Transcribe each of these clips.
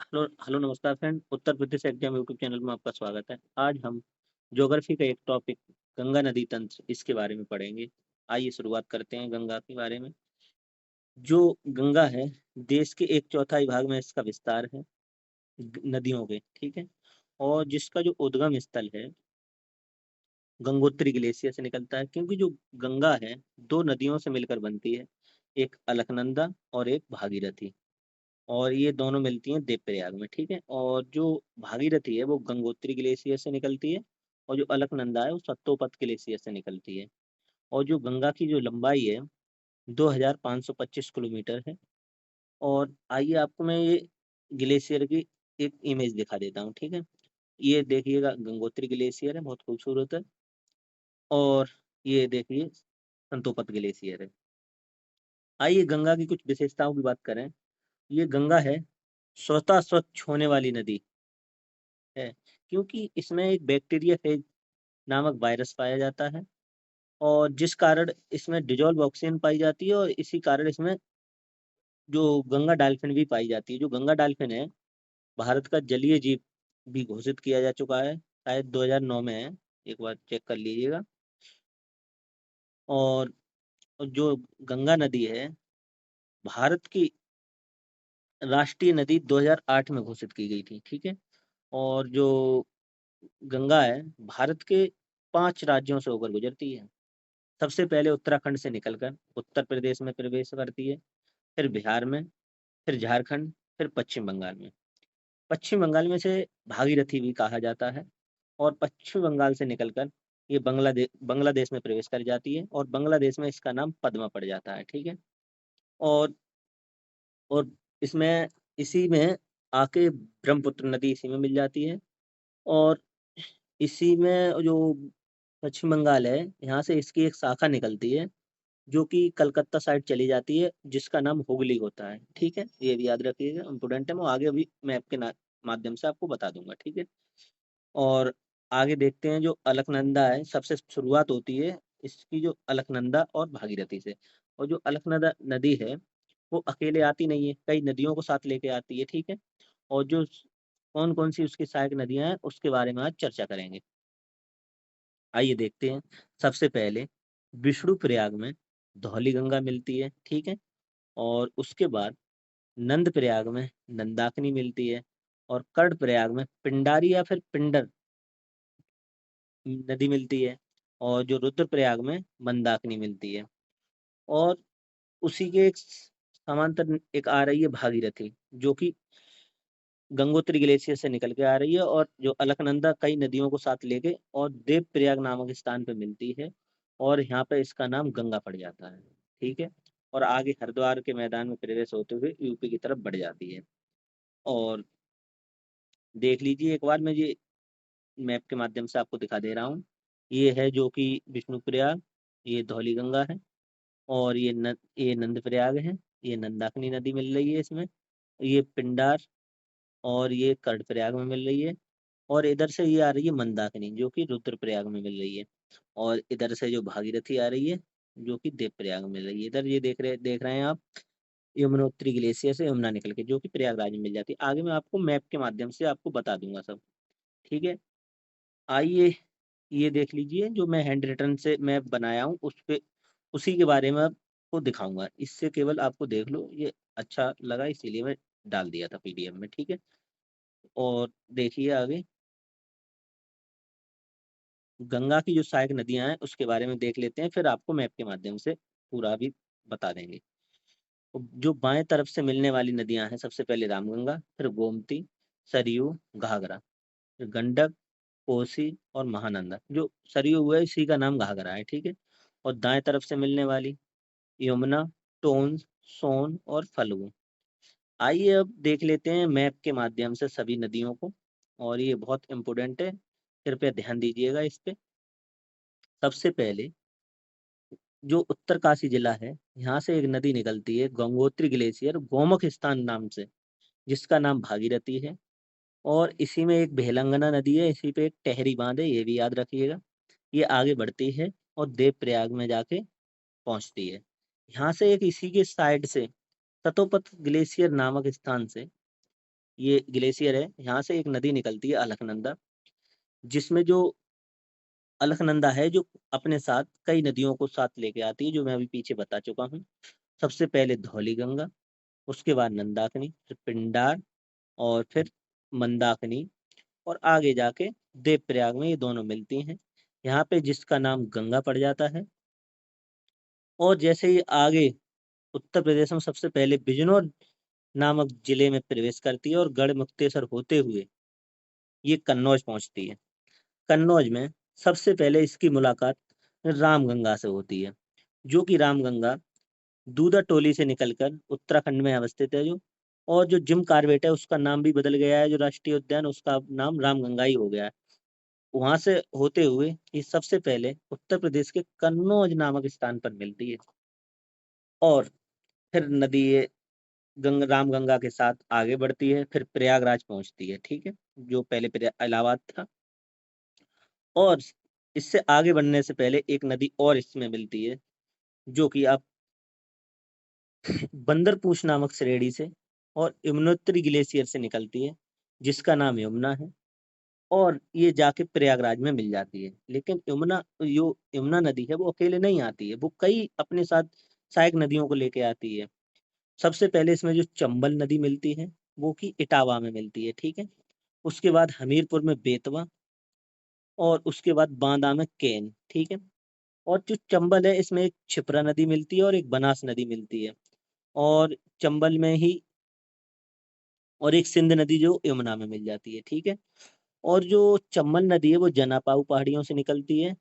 Hello hello नमस्कार friend. Uttar Pradesh exam YouTube channel में आपका स्वागत है। आज हम ज्योग्राफी का एक टॉपिक गंगा नदी तंत्र इसके बारे में पढ़ेंगे। आइए शुरुआत करते हैं गंगा के बारे में। जो गंगा है, देश के एक चौथाई भाग में इसका विस्तार है, नदियों के, ठीक है। और जिसका जो उद्गम स्थल है गंगोत्री ग्लेशियर से निकलता है, क्योंकि जो गंगा है दो नदियों से मिलकर बनती है, एक अलकनंदा और एक भागीरथी। और ये दोनों मिलती हैं देवप्रयाग में, ठीक है। और जो भागीरथी है वो गंगोत्री ग्लेशियर से निकलती है, और जो अलकनंदा है वो सत्तोपथ ग्लेशियर से निकलती है। और जो गंगा की जो लंबाई है 2525 किलोमीटर है। और आइए आपको मैं ये ग्लेशियर की एक इमेज दिखा देता हूँ, ठीक है। ये देखिएगा गंगोत्री ग्लेशियर है, बहुत खूबसूरत है। और ये देखिए संतोपत ग्लेशियर है। आइए गंगा की कुछ विशेषताओं की बात करें। ये गंगा है स्वतः स्वच्छ होने वाली नदी है, क्योंकि इसमें एक बैक्टीरिया फेज नामक वायरस पाया जाता है, और जिस कारण इसमें डिजॉल्व ऑक्सीजन पाई जाती है, और इसी कारण इसमें जो गंगा डॉल्फिन भी पाई जाती है। जो गंगा डॉल्फिन है भारत का जलीय जीव भी घोषित किया जा चुका है, शायद 2009 में है, एक बार चेक कर लीजिएगा। और जो गंगा नदी है भारत की राष्ट्रीय नदी 2008 में घोषित की गई थी, ठीक है। और जो गंगा है भारत के 5 राज्यों से होकर गुजरती है। सबसे पहले उत्तराखंड से निकलकर उत्तर प्रदेश में प्रवेश करती है, फिर बिहार में, फिर झारखंड, फिर पश्चिम बंगाल में। पश्चिम बंगाल में से भागीरथी भी कहा जाता है। और पश्चिम बंगाल से निकलकर ये बांग्लादेश में प्रवेश कर जाती है, और बांग्लादेश में इसका नाम पद्मा पड़ जाता है, ठीक है। और और इसमें इसी में आके ब्रह्मपुत्र नदी इसी में मिल जाती है। और इसी में जो पश्चिम बंगाल है यहाँ से इसकी एक शाखा निकलती है, जो कि कलकत्ता साइड चली जाती है, जिसका नाम हुगली होता है, ठीक है। ये भी याद रखिएगा, इम्पोर्टेंट है। मैं आगे अभी मैप के माध्यम से आपको बता दूंगा, ठीक है। और आगे देखते हैं जो अलकनंदा है, सबसे शुरुआत होती है इसकी जो अलकनंदा और भागीरथी से। और जो अलकनंदा नदी है वो अकेले आती नहीं है, कई नदियों को साथ लेके आती है, ठीक है। और जो कौन कौन सी उसकी सहायक नदियां हैं उसके बारे में आज चर्चा करेंगे। आइए देखते हैं। सबसे पहले विष्णु प्रयाग में धौली गंगा मिलती है, ठीक है। और उसके बाद नंद प्रयाग में नंदाकिनी मिलती है। और कर्ण प्रयाग में पिंडारी या फिर पिंडर नदी मिलती है। और जो रुद्र प्रयाग में मंदाकिनी मिलती है। और उसी के एक समांतर एक आ रही है भागीरथी, जो कि गंगोत्री ग्लेशियर से निकल के आ रही है, और जो अलकनंदा कई नदियों को साथ लेके और देव प्रयाग नामक स्थान पे मिलती है। और यहाँ पे इसका नाम गंगा पड़ जाता है, ठीक है। और आगे हरिद्वार के मैदान में प्रवेश होते हुए यूपी की तरफ बढ़ जाती है। और देख लीजिए एक बार, मैं ये मैप के माध्यम से आपको दिखा दे रहा हूँ। ये है जो कि विष्णु प्रयाग, ये धौली गंगा है। और ये नंद प्रयाग है, ये नंदाकिनी नदी मिल रही है इसमें। ये पिंडार और ये कर्णप्रयाग में मिल रही है। और इधर से ये आ रही है मंदाकिनी, जो कि रुद्रप्रयाग में मिल रही है। और इधर से जो भागीरथी आ रही है, जो कि देवप्रयाग में मिल रही है। इधर ये देख रहे हैं आप, यमुनोत्री ग्लेशियर से यमुना निकल के जो कि प्रयागराज में मिल जाती है। आगे मैं आपको मैप के माध्यम से आपको बता दूंगा सब, ठीक है। आइए ये देख लीजिए, जो मैं हैंड रिटन से मैप बनाया हूँ उस पे उसी के बारे में आपको दिखाऊंगा। इससे केवल आपको देख लो, ये अच्छा लगा इसीलिए मैं डाल दिया था पीडीएफ में, ठीक है। और देखिए आगे गंगा की जो सहायक नदियां हैं उसके बारे में देख लेते हैं, फिर आपको मैप के माध्यम से पूरा भी बता देंगे। तो जो बाएं तरफ से मिलने वाली नदियां हैं, सबसे पहले रामगंगा, फिर गोमती, सरयू, घाघरा, फिर गंडक, कोसी और महानंदा। जो सरयू है इसी का नाम घाघरा है, ठीक है। और दाएं तरफ से मिलने वाली यमुना, टोन्स, सोन और फल्गु। आइए अब देख लेते हैं मैप के माध्यम से सभी नदियों को, और ये बहुत इंपॉर्टेंट है, कृपया ध्यान दीजिएगा इस पे। सबसे पहले जो उत्तरकाशी जिला है यहाँ से एक नदी निकलती है गंगोत्री ग्लेशियर गोमुख स्थान नाम से, जिसका नाम भागीरथी है। और इसी में एक भेलंगना नदी है, इसी पे एक टहरी बांध है, ये भी याद रखिएगा। ये आगे बढ़ती है और देवप्रयाग में जाके पहुंचती है। यहाँ से एक इसी के साइड से सतोपथ ग्लेशियर नामक स्थान से ये ग्लेशियर है, यहाँ से एक नदी निकलती है अलकनंदा, जिसमें जो अलकनंदा है जो अपने साथ कई नदियों को साथ लेके आती है, जो मैं अभी पीछे बता चुका हूँ। सबसे पहले धौली गंगा, उसके बाद नंदाकिनी, फिर पिंडार, और फिर मंदाकिनी, और आगे जाके देवप्रयाग में ये दोनों मिलती हैं। यहाँ पे जिसका नाम गंगा पड़ जाता है। और जैसे ही आगे उत्तर प्रदेश में सबसे पहले बिजनौर नामक जिले में प्रवेश करती है और गढ़मुक्तेश्वर होते हुए ये कन्नौज पहुंचती है। कन्नौज में सबसे पहले इसकी मुलाकात रामगंगा से होती है, जो कि रामगंगा दूधा टोली से निकलकर उत्तराखंड में अवस्थित है जो। और जो जिम कार्बेट है उसका नाम भी बदल गया है, जो राष्ट्रीय उद्यान उसका नाम रामगंगा ही हो गया है। वहां से होते हुए ये सबसे पहले उत्तर प्रदेश के कन्नौज नामक स्थान पर मिलती है, और फिर नदी ये रामगंगा के साथ आगे बढ़ती है, फिर प्रयागराज पहुंचती है, ठीक है, जो पहले इलाहाबाद था। और इससे आगे बढ़ने से पहले एक नदी और इसमें मिलती है, जो कि आप बंदरपूछ नामक श्रेणी से और यमुनोत्री ग्लेशियर से निकलती है, जिसका नाम यमुना है। और ये जाके प्रयागराज में मिल जाती है। लेकिन यमुना नदी है वो अकेले नहीं आती है, वो कई अपने साथ सहायक नदियों को लेके आती है। सबसे पहले इसमें जो चंबल नदी मिलती है वो की इटावा में मिलती है, ठीक है। उसके बाद हमीरपुर में बेतवा, और उसके बाद बांदा में केन, ठीक है। और जो चंबल है इसमें एक क्षिप्रा नदी मिलती है और एक बनास नदी मिलती है। और चंबल में ही और एक सिंध नदी जो यमुना में मिल जाती है, ठीक है। और जो चंबल नदी है वो जनापाऊ पहाड़ियों से निकलती है,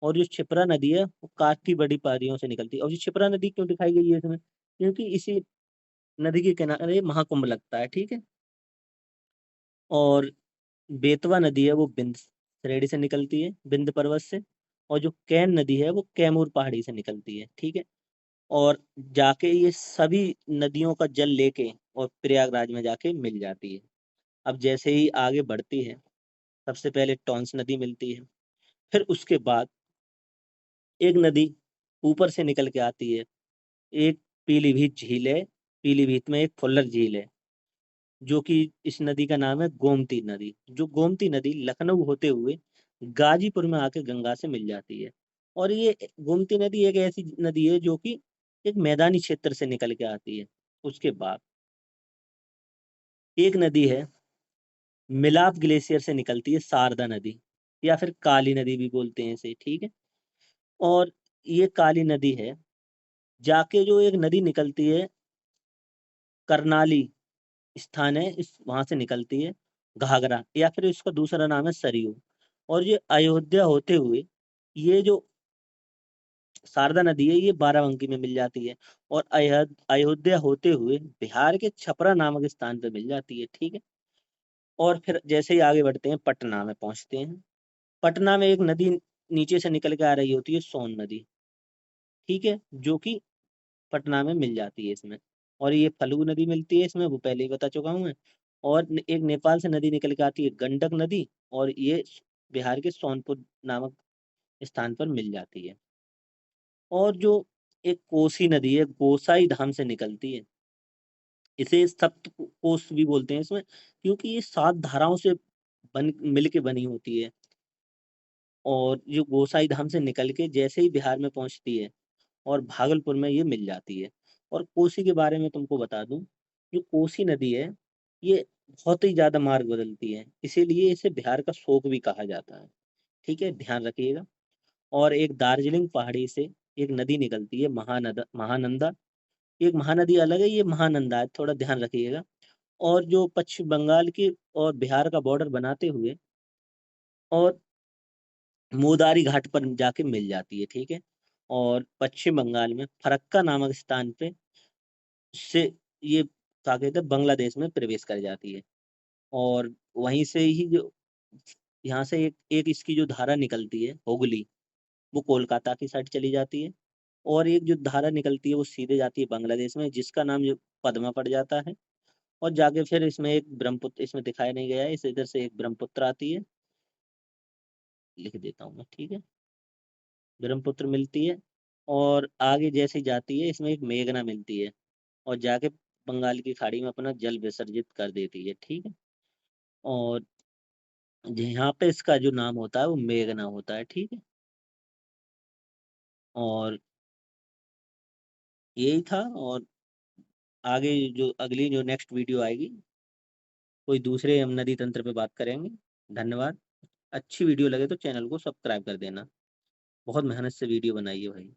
और जो क्षिप्रा नदी है वो काठी बड़ी पहाड़ियों से निकलती है। और जो क्षिप्रा नदी क्यों दिखाई गई है इसमें, क्योंकि इसी नदी के किनारे महाकुंभ लगता है, ठीक है। और बेतवा नदी है वो बिंद श्रेणी से निकलती है, बिंद पर्वत से। और जो कैन नदी है वो कैमूर पहाड़ी से निकलती है, ठीक है। और जाके ये सभी नदियों का जल लेके और प्रयागराज में जाके मिल जाती है। अब जैसे ही आगे बढ़ती है, सबसे पहले टॉन्स नदी मिलती है, फिर उसके बाद एक नदी ऊपर से निकल के आती है, एक पीलीभीत झील है। पीलीभीत में एक फुल्लर झील है, जो कि इस नदी का नाम है गोमती नदी। जो गोमती नदी लखनऊ होते हुए गाजीपुर में आके गंगा से मिल जाती है। और ये गोमती नदी एक ऐसी नदी है जो कि एक मैदानी क्षेत्र से निकल के आती है। उसके बाद एक नदी है, मिलाप ग्लेशियर से निकलती है, शारदा नदी, या फिर काली नदी भी बोलते हैं इसे, ठीक है। और ये काली नदी है, जाके जो एक नदी निकलती है करनाली स्थान है, इस वहां से निकलती है घाघरा, या फिर इसका दूसरा नाम है सरयू। और ये अयोध्या होते हुए ये जो शारदा नदी है ये बाराबंकी में मिल जाती है, और अयोध्या होते हुए बिहार के छपरा नामक स्थान पे मिल जाती है, ठीक है। और फिर जैसे ही आगे बढ़ते हैं पटना में पहुंचते हैं। पटना में एक नदी नीचे से निकल के आ रही होती है, सोन नदी, ठीक है, जो कि पटना में मिल जाती है इसमें। और ये फल्गु नदी मिलती है इसमें, वो पहले ही बता चुका हूँ मैं। और एक नेपाल से नदी निकल के आती है गंडक नदी, और ये बिहार के सोनपुर नामक स्थान पर मिल जाती है। और जो एक कोसी नदी है गोसाई धाम से निकलती है, इसे सप्त कोस भी बोलते हैं इसमें, क्योंकि ये 7 धाराओं से मिल के बनी होती है। और जो गोसाई धाम से निकल के जैसे ही बिहार में पहुंचती है और भागलपुर में ये मिल जाती है। और कोसी के बारे में तुमको बता दूं, जो कोसी नदी है ये बहुत ही ज्यादा मार्ग बदलती है, इसीलिए इसे बिहार का शोक भी कहा जाता है, ठीक है, ध्यान रखिएगा। और एक दार्जिलिंग पहाड़ी से एक नदी निकलती है महानंदा। एक महानदी अलग है, ये महानंदा है, थोड़ा ध्यान रखिएगा। और जो पश्चिम बंगाल की और बिहार का बॉर्डर बनाते हुए और मोदारी घाट पर जाके मिल जाती है, ठीक है। और पश्चिम बंगाल में फरक्का नामक स्थान पे से ये क्या कहते हैं बांग्लादेश में प्रवेश कर जाती है। और वहीं से ही जो यहाँ से एक इसकी जो धारा निकलती है हुगली, वो कोलकाता की साइड चली जाती है। और एक जो धारा निकलती है वो सीधे जाती है बांग्लादेश में, जिसका नाम जो पद्मा पड़ जाता है। और जाके फिर इसमें एक ब्रह्मपुत्र, इसमें दिखाया नहीं गया है, इस इधर से एक ब्रह्मपुत्र आती है, लिख देता हूँ मैं, ठीक है। ब्रह्मपुत्र मिलती है, और आगे जैसे जाती है इसमें एक मेघना मिलती है, और जाके बंगाल की खाड़ी में अपना जल विसर्जित कर देती है, ठीक है। और यहाँ पे इसका जो नाम होता है वो मेघना होता है, ठीक है। और यही था। और आगे जो अगली जो नेक्स्ट वीडियो आएगी, कोई दूसरे हम नदी तंत्र पे बात करेंगे। धन्यवाद। अच्छी वीडियो लगे तो चैनल को सब्सक्राइब कर देना। बहुत मेहनत से वीडियो बनाई है भाई।